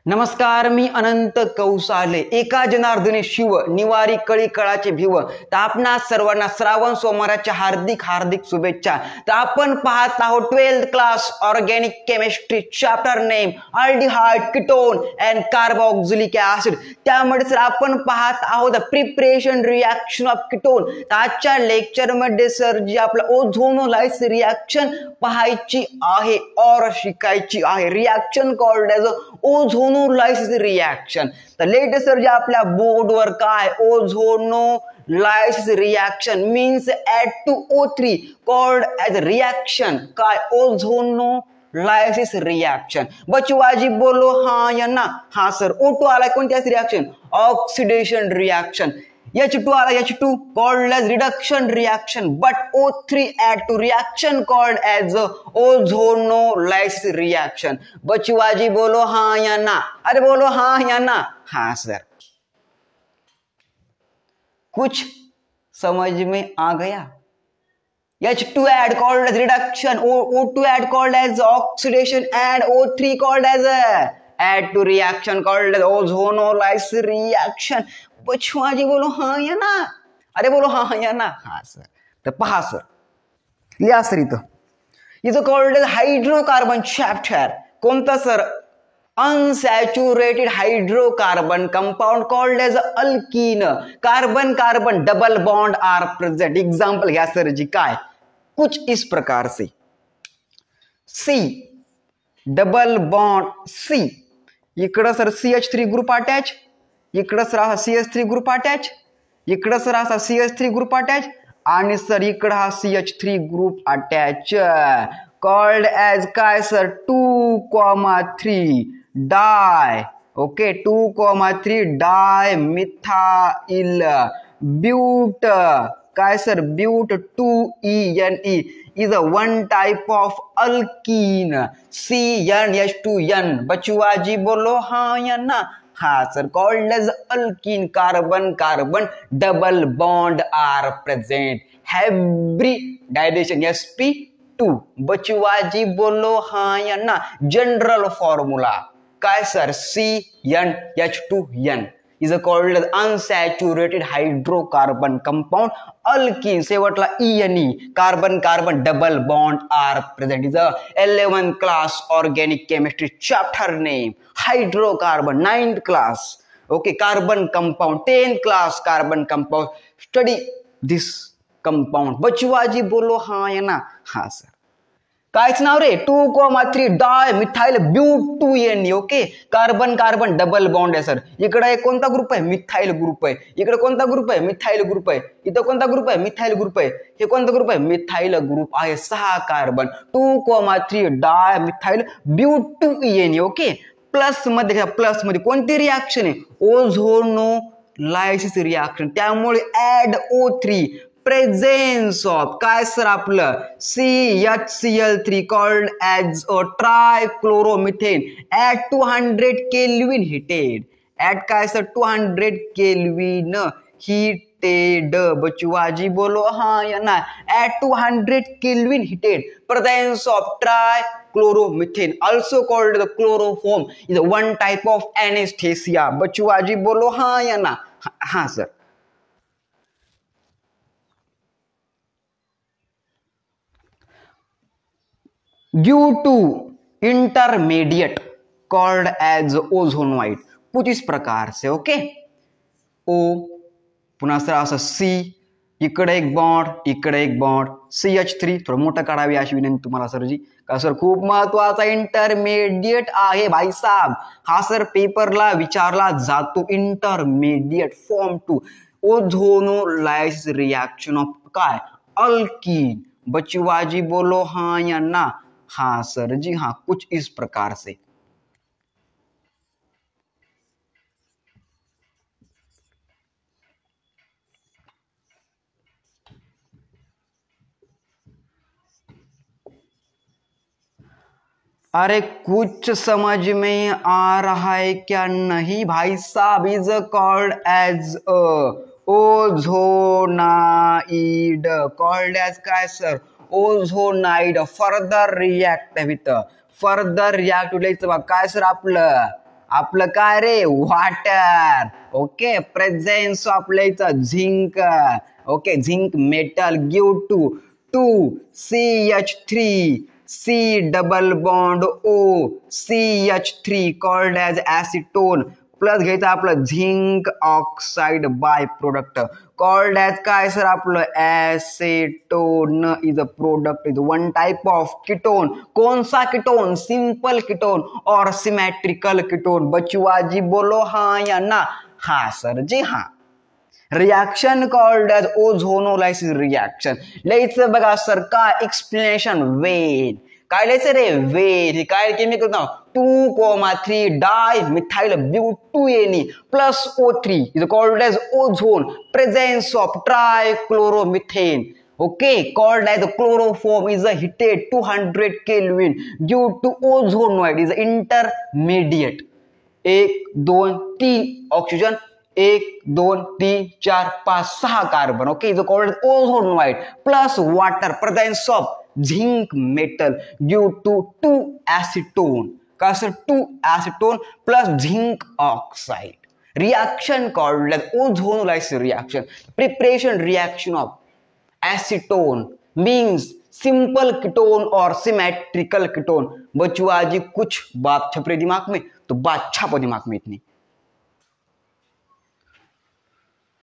नमस्कार, मी अनंत कौसाले. एका जनार्दने शिव निवारी कळी कळाचे भिव. तर आपणा सर्वांना श्रावण सोमवाराच्या हार्दिक हार्दिक शुभेच्छा. तर आपण पाहत आहोत 12th class organic chemistry chapter name aldehyde ketone and carboxylic acid. त्यामध्ये सर आपण पाहत आहोत प्रिपरेशन रिएक्शन ऑफ कीटोन. तर आजच्या लेक्चर मध्ये सर जी आपलं ओझोनोलाइज रिएक्शन पाहायची आहे और शिकायची आहे. Reaction called as ozonolysis reaction. तर लेटेस्ट सर जे आपल्या बोर्डवर काय ozonolysis reaction means H2O3 called as reaction काय ओझोनोलायसिस रिएक्शन. बचवाजी बोलो हाँ या ना. हाँ सर. O2 आला कोणत्या रिएक्शन ऑक्सिडेशन रिएक्शन. H2 आला H2 called as reduction reaction but O3 add to reaction called as ozonolysis reaction. बचवाजी बोलो हाँ या ना. अरे बोलो हाँ या ना. हाँ सर. कुछ समझ में आ गया? H2 add called as reduction, O2 add called as oxidation and O3 called as add to reaction called as ozonolysis reaction. बचवाजी बोलो हाँ या ना. अरे बोलो हाँ या ना. हाँ सर. तर पहा सर, लिहा सर इथं कॉल्ड एज हायड्रोकार्बन चॅप्टर. कोणता sir? Unsaturated hydrocarbon compound called as alkene. Carbon carbon double bond are present. Example घ्या सर जी काय कुछ इस प्रकार से सी डबल बॉन्ड सी. इकडं सर CH3 ग्रुप अटॅच, इकडं सर हा CH3 ग्रुप अटॅच, इकडं सर असा CH3 ग्रुप अटॅच आणि सर इकडं हा CH3 group attach. Called as काय sir 2,3 di. Okay 2,3 di methyl but. काय sir but 2ENE is a one type of alkene. CnH2n. बचवाजी बोलो हाँ या ना. हाँ sir. Called as alkene. Carbon carbon double bond are present. Hybridisation sp2. बचवाजी बोलो हाँ या ना. जनरल फॉर्म्युला काय sir CnH2n is called as unsaturated hydrocarbon compound alkene. शेवटला ENE carbon carbon double bond are present. Is 11th class organic chemistry chapter name hydrocarbon. 9th class okay carbon compound. 10th class carbon compound. Study this compound. Bachwaji बोलो हाँ या ना. हाँ sir. कायच नाव रे 2,3 di methyl but 2NE. Okay carbon carbon double bond आहे sir. इकडे एक कोणता ग्रुप आहे? मिथाइल ग्रुप आहे. इकडे कोणता ग्रुप आहे? मिथाइल ग्रुप आहे. इथं कोणता ग्रुप आहे? मिथाइल ग्रुप आहे. हे कोणता ग्रुप आहे? मिथाइल ग्रुप आहे. 6 carbon 2,3 di methyl but 2NE. Okay plus मध्ये प्लस मध्ये कोणती रिएक्शन आहे? Ozonolysis reaction. त्यामुळे ऍड O3 प्रेझेन्स ऑफ काय सर आपलं CHCl3 called as a trichloromethane at 200 kelvin heated. At काय सर 200 केल्विन हिटेड. बचवाजी बोलो हाँ या ना. At 200 kelvin heated presence of trichloromethane also called the chloroform is one type of anesthesia. Bachwaji बोलो हाँ या ना. हाँ sir. due to intermediate called as ozonoid. कुछ इस प्रकार से. ओके O पुन्हा सर असं C इकडे एक बॉन्ड इकडे एक बॉन्ड CH3 थोडं मोठं काढावी अशी विनंती तुम्हाला सरजी. का सर खूप महत्वाचा इंटरमिडिएट आहे भाई साहब. हा सर पेपरला विचारला जातो. इंटरमिडिएट फॉर्म 2 ओझोनोलायसिस रिएक्शन ऑफ काय अल्कीन. बचवाजी बोलो हाँ या ना. हाँ सर जी हाँ कुछ इस प्रकार से. अरे कुछ समझ में आ रहा है क्या नहीं भाई साहब? Is called as ozonide. Called as काय sir ozonide. Further react with काय सर आपलं आपलं काय रे वॉटर. ओके, प्रेझेन्स आपल्या इथं zinc. Okay, zinc metal give to CH3 C double bond O CH3 called as acetone plus घ्यायचं आपलं zinc oxide by product called as काय सर आपलं acetone is a product is one type of ketone. कौन सा ketone? Simple ketone और symmetrical ketone. Bachuaji बोलो हाँ या ना? हाँ सर जी हाँ. Reaction called as ozonolysis reaction. लिहायचं बघा सर काय एक्सप्लेनेशन वेन. काय लिहायचं रे वेन. काय केमिकल नाव 2,3 di methyl butene plus O3 is called as ozone. Presence of trichloromethane. Okay, called as the chloroform is a heated 200 Kelvin due to ozonoid is intermediate. 1 2 3 oxygen 1 2 3 4 5 6 carbon. Okay, is called ozonide plus water presence of zinc metal due to 2 acetone. का sir 2 acetone plus zinc oxide. Reaction called as ozonolysis reaction. Preparation reaction of acetone means simple ketone और symmetrical ketone. Bachua ji कुछ बात छपरे दिमाग में तो बात छापो दिमाग में इतनी.